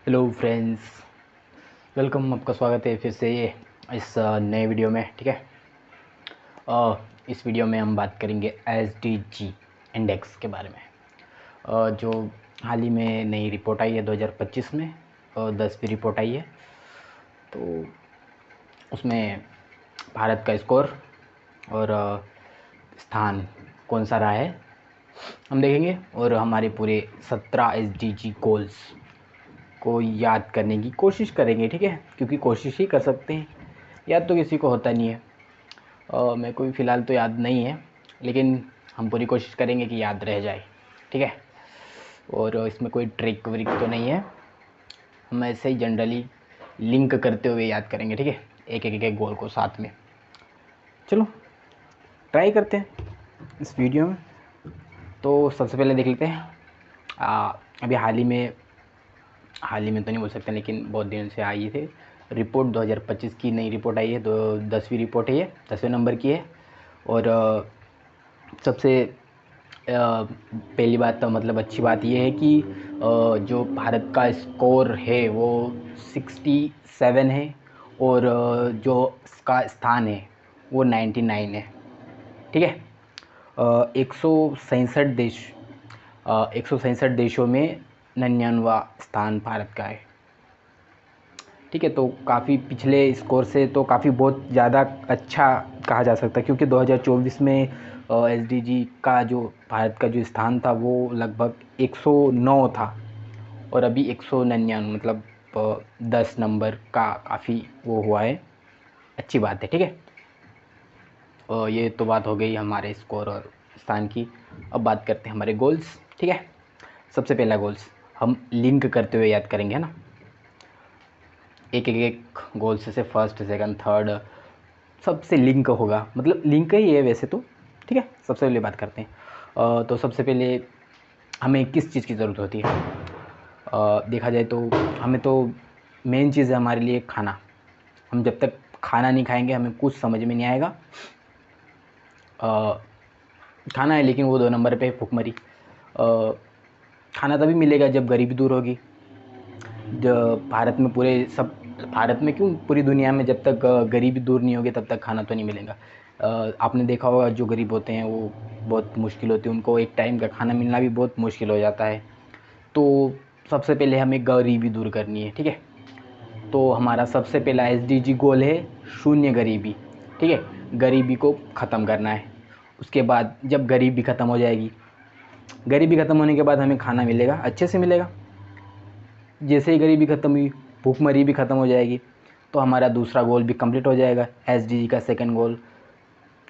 Hello friends, welcome. आपका स्वागत है फिर से ये इस नए वीडियो में। ठीक है, इस वीडियो में हम बात करेंगे एसडीजी इंडेक्स के बारे में। जो हाल ही में नई रिपोर्ट आई है 2025 में, 10वीं रिपोर्ट आई है। तो उसमें भारत का स्कोर और स्थान कौन सा रहा है हम देखेंगे, और हमारे पूरे 17 एसडीजी गोल्स को याद करने की कोशिश करेंगे। ठीक है, क्योंकि कोशिश ही कर सकते हैं, याद तो किसी को होता नहीं है। मेरे को भी फ़िलहाल तो याद नहीं है, लेकिन हम पूरी कोशिश करेंगे कि याद रह जाए। ठीक है, और इसमें कोई ट्रिक व्रिक तो नहीं है, हम ऐसे ही जनरली लिंक करते हुए याद करेंगे। ठीक है, एक गोल को साथ में। चलो ट्राई करते हैं इस वीडियो में। तो सबसे पहले देख लेते हैं, अभी हाल ही में तो नहीं बोल सकते, लेकिन बहुत दिन से आई थे रिपोर्ट। 2025 की नई रिपोर्ट आई है, तो 10वीं रिपोर्ट है, ये 10वें नंबर की है। और सबसे पहली बात तो मतलब अच्छी बात ये है कि जो भारत का स्कोर है वो 67 है, और जो इसका स्थान है वो 99 है। ठीक है, 167 देशों में 99वां स्थान भारत का है। ठीक है, तो काफ़ी पिछले स्कोर से तो काफ़ी बहुत ज़्यादा अच्छा कहा जा सकता है, क्योंकि 2024 में एसडीजी का जो भारत का जो स्थान था वो लगभग 109 था, और अभी 199, मतलब 10 नंबर का काफ़ी वो हुआ है, अच्छी बात है। ठीक है, ये तो बात हो गई हमारे स्कोर और स्थान की। अब बात करते हैं हमारे गोल्स। ठीक है, सबसे पहला गोल्स हम लिंक करते हुए याद करेंगे, है ना। एक गोल से फर्स्ट सेकंड थर्ड सबसे लिंक होगा, मतलब लिंक ही है वैसे तो। ठीक है, सबसे पहले बात करते हैं। तो सबसे पहले हमें किस चीज़ की ज़रूरत होती है? देखा जाए तो हमें तो मेन चीज़ है हमारे लिए खाना। हम जब तक खाना नहीं खाएंगे हमें कुछ समझ में नहीं आएगा। खाना है, लेकिन वो 2 नंबर पे है, भुखमरी। खाना तभी मिलेगा जब गरीबी दूर होगी। भारत में भारत में क्यों, पूरी दुनिया में जब तक गरीबी दूर नहीं होगी तब तक खाना तो नहीं मिलेगा। आपने देखा होगा जो गरीब होते हैं वो बहुत मुश्किल होती है, उनको एक टाइम का खाना मिलना भी बहुत मुश्किल हो जाता है। तो सबसे पहले हमें गरीबी दूर करनी है। ठीक है, तो हमारा सबसे पहला एसडीजी गोल है शून्य गरीबी। ठीक है, गरीबी को ख़त्म करना है। उसके बाद जब गरीबी ख़त्म हो जाएगी, गरीबी ख़त्म होने के बाद हमें खाना मिलेगा, अच्छे से मिलेगा। जैसे ही गरीबी ख़त्म हुई, भूखमरी भी ख़त्म हो जाएगी, तो हमारा दूसरा गोल भी कंप्लीट हो जाएगा। एसडीजी का सेकंड गोल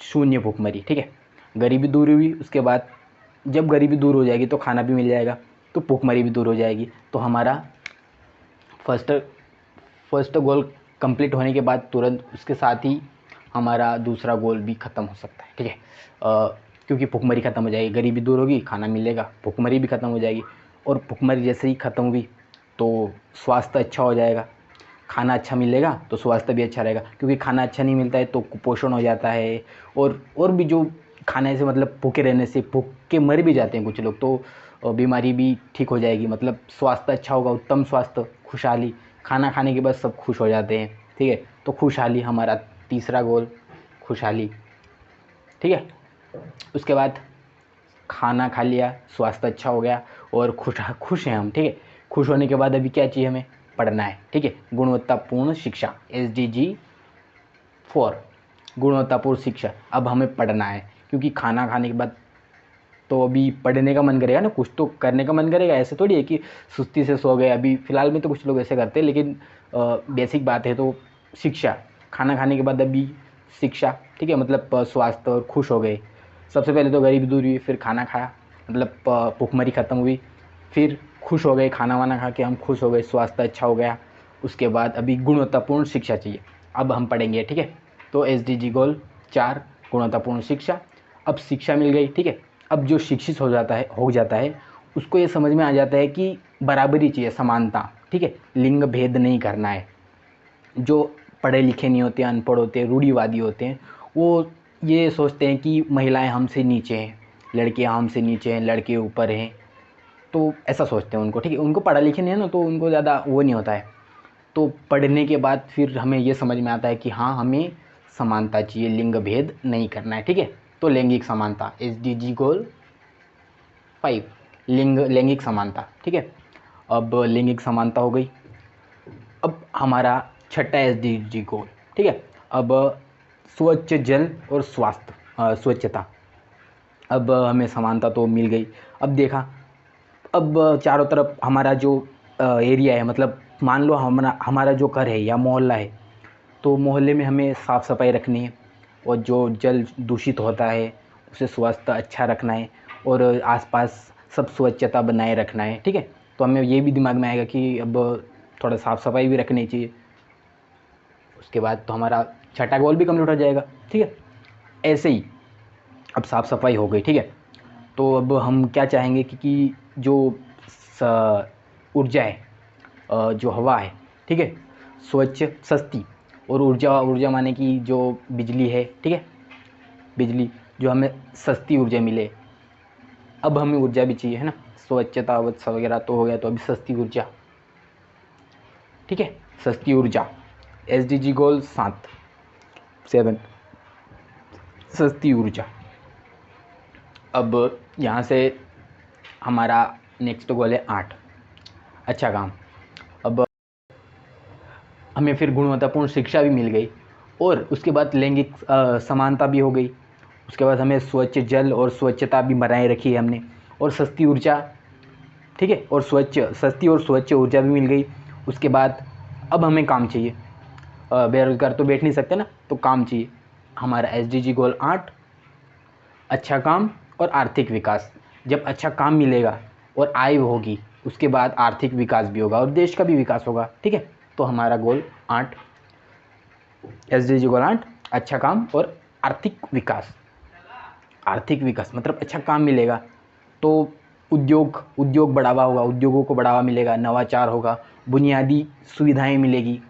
शून्य भूखमरी। ठीक है, गरीबी दूर हुई, उसके बाद जब गरीबी दूर हो जाएगी तो खाना भी मिल जाएगा, तो भूखमरी भी दूर हो जाएगी। तो हमारा फर्स्ट गोल कंप्लीट होने के बाद तुरंत उसके साथ ही हमारा दूसरा गोल भी ख़त्म हो सकता है। ठीक है, क्योंकि भूखमरी ख़त्म हो जाएगी, गरीबी दूर होगी, खाना मिलेगा, भूखमरी भी ख़त्म हो जाएगी। और भूखमरी जैसे ही ख़त्म हुई तो स्वास्थ्य अच्छा हो जाएगा। खाना अच्छा मिलेगा तो स्वास्थ्य भी अच्छा रहेगा, क्योंकि खाना अच्छा नहीं मिलता है तो कुपोषण हो जाता है। और भी जो खाने से, मतलब भूखे रहने से भूख के मर भी जाते हैं कुछ लोग, तो बीमारी भी ठीक हो जाएगी। मतलब स्वास्थ्य अच्छा होगा, उत्तम स्वास्थ्य, खुशहाली। खाना खाने के बाद सब खुश हो जाते हैं। ठीक है, तो खुशहाली हमारा तीसरा गोल, खुशहाली। ठीक है, उसके बाद खाना खा लिया, स्वास्थ्य अच्छा हो गया और खुश हैं हम। ठीक है, खुश होने के बाद अभी क्या चाहिए, हमें पढ़ना है। ठीक है, गुणवत्तापूर्ण शिक्षा, एसडीजी 4, गुणवत्तापूर्ण शिक्षा। अब हमें पढ़ना है, क्योंकि खाना खाने के बाद तो अभी पढ़ने का मन करेगा ना, कुछ तो करने का मन करेगा। ऐसे थोड़ी है कि सुस्ती से सो गए। अभी फ़िलहाल में तो कुछ लोग ऐसे करते हैं, लेकिन बेसिक बात है तो शिक्षा। खाना खाने के बाद अभी शिक्षा। ठीक है, मतलब स्वास्थ्य और खुश हो गए। सबसे पहले तो गरीबी दूर हुई, फिर खाना खाया, मतलब भूखमरी ख़त्म हुई, फिर खुश हो गए, खाना वाना खा के हम खुश हो गए, स्वास्थ्य अच्छा हो गया। उसके बाद अभी गुणवत्तापूर्ण शिक्षा चाहिए, अब हम पढ़ेंगे। ठीक है, तो एसडीजी गोल 4, गुणवत्तापूर्ण शिक्षा। अब शिक्षा मिल गई। ठीक है, अब जो शिक्षित हो जाता है उसको ये समझ में आ जाता है कि बराबरी चाहिए, समानता। ठीक है, लिंग भेद नहीं करना है। जो पढ़े लिखे नहीं होते, अनपढ़ होते हैं, रूढ़िवादी होते हैं, वो ये सोचते हैं कि महिलाएं हमसे नीचे हैं, लड़कियां हमसे नीचे हैं, लड़के ऊपर हैं। तो ऐसा सोचते हैं उनको, ठीक है। उनको पढ़ा लिखे नहीं है ना, तो उनको ज़्यादा वो नहीं होता है। तो पढ़ने के बाद फिर हमें ये समझ में आता है कि हाँ, हमें समानता चाहिए, लिंग भेद नहीं करना है, ठीक है। तो लैंगिक समानता, SDG गोल 5, लैंगिक समानता, ठीक है। अब लैंगिक समानता हो गई। अब हमारा छठा SDG गोल, ठीक है। अब स्वच्छ जल और स्वास्थ्य, स्वच्छता। अब हमें समानता तो मिल गई। अब देखा, अब चारों तरफ हमारा जो एरिया है, मतलब मान लो हमारा जो घर है या मोहल्ला है, तो मोहल्ले में हमें साफ़ सफाई रखनी है, और जो जल दूषित होता है उसे स्वास्थ्य अच्छा रखना है, और आसपास सब स्वच्छता बनाए रखना है, ठीक है। तो हमें ये भी दिमाग में आएगा कि अब थोड़ा साफ़ सफाई भी रखनी चाहिए। उसके बाद तो हमारा छठा गोल भी कंप्लीट हो जाएगा, ठीक है। ऐसे ही अब साफ़ सफाई हो गई, ठीक है। तो अब हम क्या चाहेंगे कि जो ऊर्जा है, जो हवा है, ठीक है, स्वच्छ, सस्ती, और ऊर्जा माने कि जो बिजली है, ठीक है, बिजली जो हमें सस्ती ऊर्जा मिले। अब हमें ऊर्जा भी चाहिए, है ना। स्वच्छता वगैरह तो हो गया, तो अभी सस्ती ऊर्जा, ठीक है, सस्ती ऊर्जा। SDG गोल 7, सस्ती ऊर्जा। अब यहाँ से हमारा नेक्स्ट गोल है 8, अच्छा काम। अब हमें फिर गुणवत्तापूर्ण शिक्षा भी मिल गई, और उसके बाद लैंगिक समानता भी हो गई। उसके बाद हमें स्वच्छ जल और स्वच्छता भी बनाए रखी है हमने, और सस्ती ऊर्जा, ठीक है, और सस्ती और स्वच्छ ऊर्जा भी मिल गई। उसके बाद अब हमें काम चाहिए, बेरोजगार तो बैठ नहीं सकते ना, तो काम चाहिए। हमारा SDG गोल 8, अच्छा काम और आर्थिक विकास। जब अच्छा काम मिलेगा और आय होगी, उसके बाद आर्थिक विकास भी होगा और देश का भी विकास होगा, ठीक है। तो हमारा गोल 8, SDG गोल 8, अच्छा काम और आर्थिक विकास। आर्थिक विकास मतलब अच्छा काम मिलेगा तो उद्योग बढ़ावा होगा, उद्योगों को बढ़ावा मिलेगा, नवाचार होगा, बुनियादी सुविधाएं मिलेगी।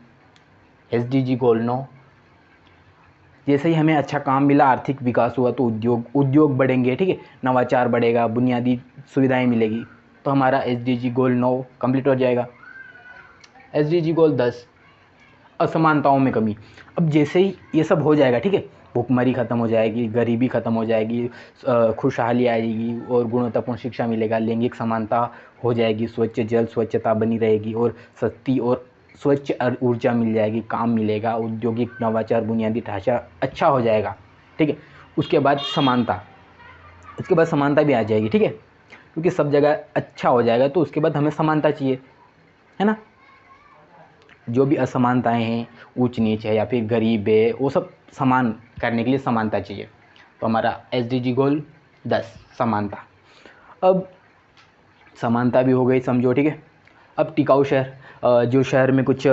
SDG गोल 9, जैसे ही हमें अच्छा काम मिला, आर्थिक विकास हुआ, तो उद्योग बढ़ेंगे, ठीक है, नवाचार बढ़ेगा, बुनियादी सुविधाएं मिलेगी। तो हमारा SDG गोल 9 कंप्लीट हो जाएगा। SDG गोल 10, असमानताओं में कमी। अब जैसे ही ये सब हो जाएगा, ठीक है, भूखमरी ख़त्म हो जाएगी, गरीबी ख़त्म हो जाएगी, खुशहाली आएगी और गुणवत्तापूर्ण शिक्षा मिलेगा, लैंगिक समानता हो जाएगी, स्वच्छ जल स्वच्छता बनी रहेगी, और सस्ती और स्वच्छ ऊर्जा मिल जाएगी, काम मिलेगा, औद्योगिक नवाचार बुनियादी ढांचा अच्छा हो जाएगा, ठीक है। उसके बाद समानता भी आ जाएगी, ठीक है, क्योंकि सब जगह अच्छा हो जाएगा, तो उसके बाद हमें समानता चाहिए, है ना। जो भी असमानताएं हैं, ऊंच नीच है या फिर गरीब है, वो सब समान करने के लिए समानता चाहिए। तो हमारा SDG गोल 10, समानता। अब समानता भी हो गई, समझो, ठीक है। अब टिकाऊ शहर, जो शहर में कुछ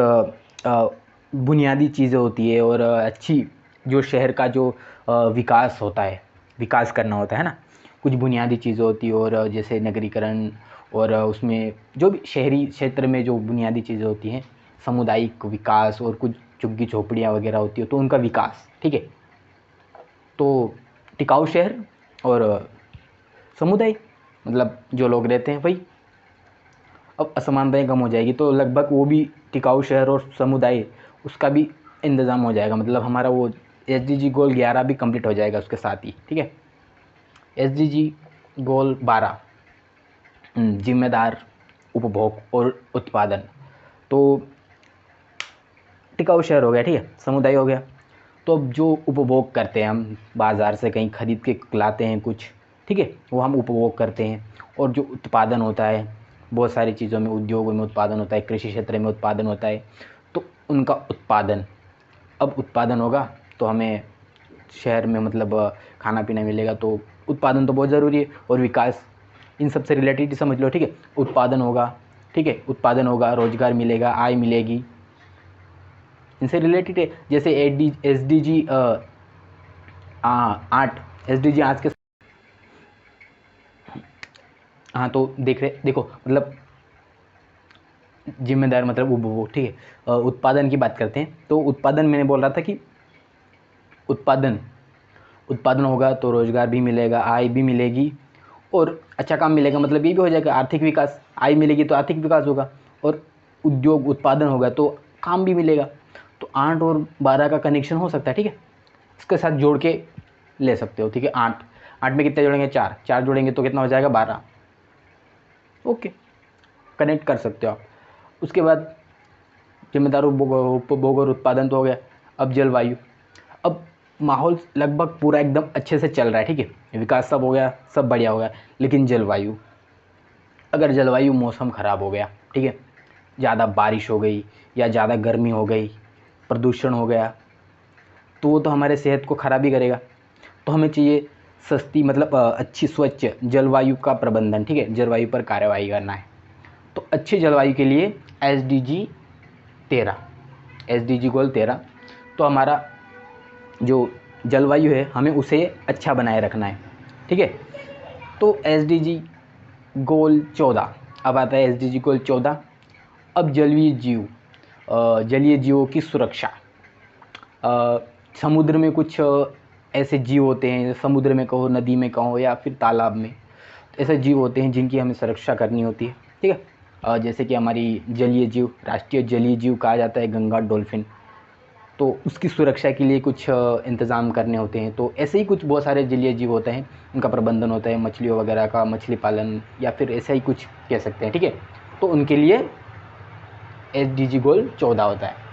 बुनियादी चीज़ें होती है, और अच्छी जो शहर का जो विकास होता है, विकास करना होता है ना, कुछ बुनियादी चीज़ें होती है, और जैसे नगरीकरण, और उसमें जो भी शहरी क्षेत्र में जो बुनियादी चीज़ें होती हैं, सामुदायिक विकास, और कुछ झुग्गी झोपड़ियाँ वगैरह होती है, तो उनका विकास, ठीक है। तो टिकाऊ शहर और समुदाय, मतलब जो लोग रहते हैं वही। अब असमानताएं कम हो जाएगी, तो लगभग वो भी टिकाऊ शहर और समुदाय, उसका भी इंतज़ाम हो जाएगा, मतलब हमारा वो SDG गोल 11 भी कंप्लीट हो जाएगा उसके साथ ही, ठीक है। SDG गोल 12, जिम्मेदार उपभोग और उत्पादन। तो टिकाऊ शहर हो गया, ठीक है, समुदाय हो गया। तो अब जो उपभोग करते हैं हम, बाज़ार से कहीं खरीद के लाते हैं कुछ, ठीक है, वो हम उपभोग करते हैं। और जो उत्पादन होता है, बहुत सारी चीज़ों में, उद्योगों में उत्पादन होता है, कृषि क्षेत्र में उत्पादन होता है, तो उनका उत्पादन, अब उत्पादन होगा तो हमें शहर में मतलब खाना पीना मिलेगा, तो उत्पादन तो बहुत ज़रूरी है। और विकास, इन सब से रिलेटेड समझ लो, ठीक है। उत्पादन होगा, ठीक है, उत्पादन होगा, रोजगार मिलेगा, आय मिलेगी, इनसे रिलेटेड है। जैसे SDG 8, SDG आज के, हाँ, तो देखो मतलब जिम्मेदार मतलब उपभोग, ठीक है। उत्पादन की बात करते हैं, तो उत्पादन मैंने बोल रहा था कि उत्पादन उत्पादन होगा तो रोजगार भी मिलेगा, आय भी मिलेगी, और अच्छा काम मिलेगा मतलब ये भी हो जाएगा आर्थिक विकास, आय मिलेगी तो आर्थिक विकास होगा, और उद्योग उत्पादन होगा तो काम भी मिलेगा। तो 8 और 12 का कनेक्शन हो सकता है, ठीक है। इसके साथ जोड़ के ले सकते हो, ठीक है। 8 में कितने जोड़ेंगे, 4 जोड़ेंगे तो कितना हो जाएगा, 12। ओके, कनेक्ट कर सकते हो आप। उसके बाद जिम्मेदार उपभोग और उत्पादन तो हो गया। अब जलवायु, अब माहौल लगभग पूरा एकदम अच्छे से चल रहा है, ठीक है, विकास सब हो गया, सब बढ़िया हो गया। लेकिन जलवायु, अगर जलवायु मौसम ख़राब हो गया, ठीक है, ज़्यादा बारिश हो गई या ज़्यादा गर्मी हो गई, प्रदूषण हो गया, तो वो तो हमारे सेहत को ख़राब ही करेगा। तो हमें चाहिए सस्ती मतलब अच्छी स्वच्छ जलवायु का प्रबंधन, ठीक है, जलवायु पर कार्यवाही करना है। तो अच्छी जलवायु के लिए SDG 13, SDG गोल 13, तो हमारा जो जलवायु है हमें उसे अच्छा बनाए रखना है, ठीक है। तो SDG गोल 14, अब आता है SDG गोल 14। अब जलीय जीवों की सुरक्षा। समुद्र में कुछ ऐसे जीव होते हैं, समुद्र में कहो, नदी में कहो, या फिर तालाब में, ऐसे जीव होते हैं जिनकी हमें सुरक्षा करनी होती है, ठीक है। जैसे कि हमारी जलीय जीव, राष्ट्रीय जलीय जीव कहा जाता है गंगा डॉल्फिन, तो उसकी सुरक्षा के लिए कुछ इंतज़ाम करने होते हैं। तो ऐसे ही कुछ बहुत सारे जलीय जीव होते हैं, उनका प्रबंधन होता है, मछलियों वगैरह का मछली पालन, या फिर ऐसा ही कुछ कह सकते हैं, ठीक है। तो उनके लिए SDG गोल 14 होता है।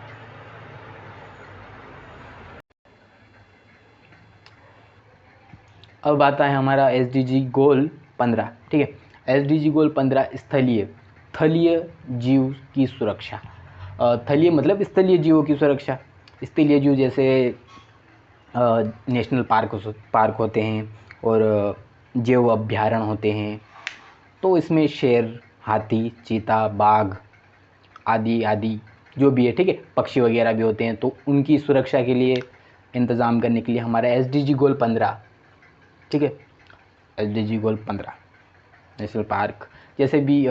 अब आता है हमारा SDG गोल 15, ठीक है। SDG गोल 15 थलीय जीव की सुरक्षा। थलीय मतलब स्थलीय जीवों की सुरक्षा। स्थलीय जीव जैसे नेशनल पार्क होते हैं और जैव अभ्यारण्य होते हैं। तो इसमें शेर, हाथी, चीता, बाघ आदि आदि जो भी है, ठीक है, पक्षी वगैरह भी होते हैं। तो उनकी सुरक्षा के लिए इंतज़ाम करने के लिए हमारा SDG गोल 15, ठीक है, SDG गोल 15 नेशनल पार्क जैसे भी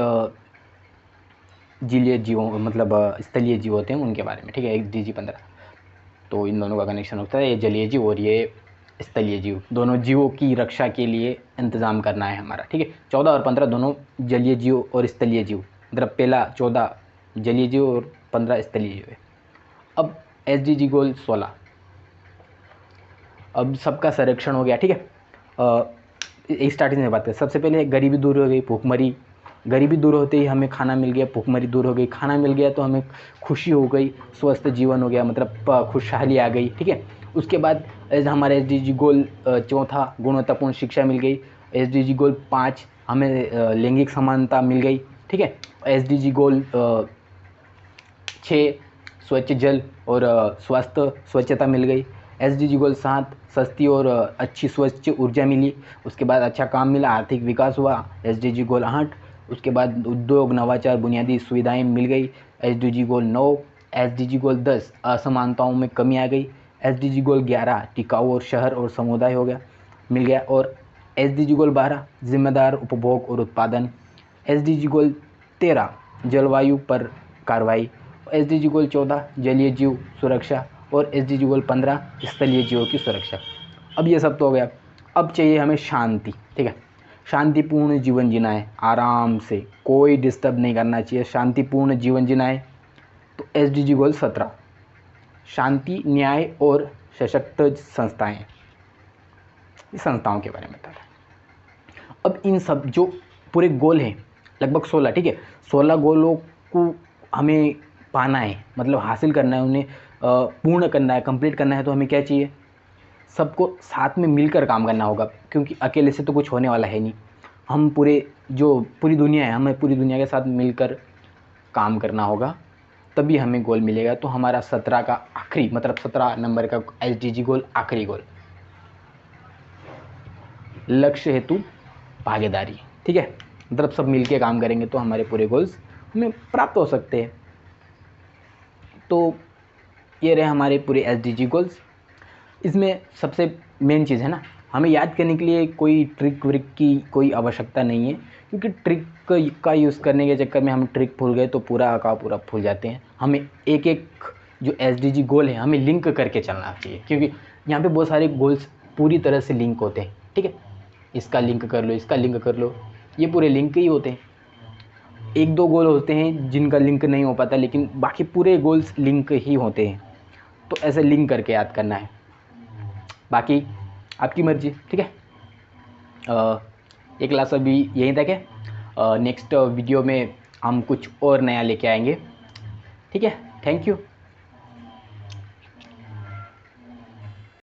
जलीय जीवों मतलब स्थलीय जीव होते हैं उनके बारे में, ठीक है, SDG 15। तो इन दोनों का कनेक्शन होता है, ये जलीय जीव और ये स्थलीय जीव, दोनों जीवों की रक्षा के लिए इंतज़ाम करना है हमारा, ठीक है। 14 और 15 दोनों जलीय जीव और स्थलीय जीव, मतलब पहला 14 जलीय जीव और 15 स्थलीय जीव है। अब SDG गोल 16, अब सबका संरक्षण हो गया, ठीक है। एक स्टार्टिंग में बात करें, सबसे पहले गरीबी दूर हो गई, भूखमरी, गरीबी दूर होते ही हमें खाना मिल गया, भूखमरी दूर हो गई, खाना मिल गया तो हमें खुशी हो गई, स्वस्थ जीवन हो गया, मतलब खुशहाली आ गई, ठीक है। उसके बाद हमारे SDG गोल 4 गुणवत्तापूर्ण शिक्षा मिल गई। SDG गोल 5 हमें लैंगिक समानता मिल गई, ठीक है। SDG गोल 6 स्वच्छ जल और स्वच्छता मिल गई। SDG गोल 7 सस्ती और अच्छी स्वच्छ ऊर्जा मिली। उसके बाद अच्छा काम मिला, आर्थिक विकास हुआ। SDG गोल 8, उसके बाद उद्योग, नवाचार, बुनियादी सुविधाएं मिल गई। SDG गोल 9, SDG गोल 10 असमानताओं में कमी आ गई। SDG गोल 11 टिकाऊ और शहर और समुदाय हो गया, मिल गया। और SDG गोल 12 जिम्मेदार उपभोग और उत्पादन। SDG गोल 13 जलवायु पर कार्रवाई। SDG गोल 14 जलीय जीव सुरक्षा और SDG गोल 15 स्थलीय जीवों की सुरक्षा। अब ये सब तो हो गया। अब चाहिए हमें शांति, ठीक है, शांतिपूर्ण जीवन जीना है, आराम से, कोई डिस्टर्ब नहीं करना चाहिए, शांतिपूर्ण जीवन जीना है। तो SDG गोल 17 शांति, न्याय और सशक्त संस्थाएं, इस संस्थाओं के बारे में बता रहा है। अब इन सब जो पूरे गोल हैं लगभग 16, ठीक है, 16 गोलों को हमें पाना है, मतलब हासिल करना है, उन्हें पूर्ण करना है, कंप्लीट करना है। तो हमें क्या चाहिए, सबको साथ में मिलकर काम करना होगा, क्योंकि अकेले से तो कुछ होने वाला है नहीं। हम पूरी दुनिया है, हमें पूरी दुनिया के साथ मिलकर काम करना होगा, तभी हमें गोल मिलेगा। तो हमारा 17 का आखिरी मतलब 17 नंबर का SDG गोल, आखिरी गोल, लक्ष्य हेतु भागीदारी, ठीक है, मतलब सब मिलके काम करेंगे तो हमारे पूरे गोल्स हमें प्राप्त हो सकते हैं। तो ये रहे हमारे पूरे SDG गोल्स। इसमें सबसे मेन चीज़ है ना, हमें याद करने के लिए कोई ट्रिक व्रिक की कोई आवश्यकता नहीं है, क्योंकि ट्रिक का यूज़ करने के चक्कर में हम ट्रिक भूल गए तो पूरा का पूरा भूल जाते हैं। हमें एक एक जो SDG गोल है हमें लिंक करके चलना चाहिए, क्योंकि यहाँ पे बहुत सारे गोल्स पूरी तरह से लिंक होते हैं, ठीक है। इसका लिंक कर लो, इसका लिंक कर लो, ये पूरे लिंक ही होते हैं। एक दो गोल होते हैं जिनका लिंक नहीं हो पाता, लेकिन बाकी पूरे गोल्स लिंक ही होते हैं। तो ऐसे लिंक करके याद करना है, बाकी आपकी मर्जी, ठीक है। ये क्लास अभी यहीं तक है। नेक्स्ट वीडियो में हम कुछ और नया लेके आएंगे, ठीक है। Thank you.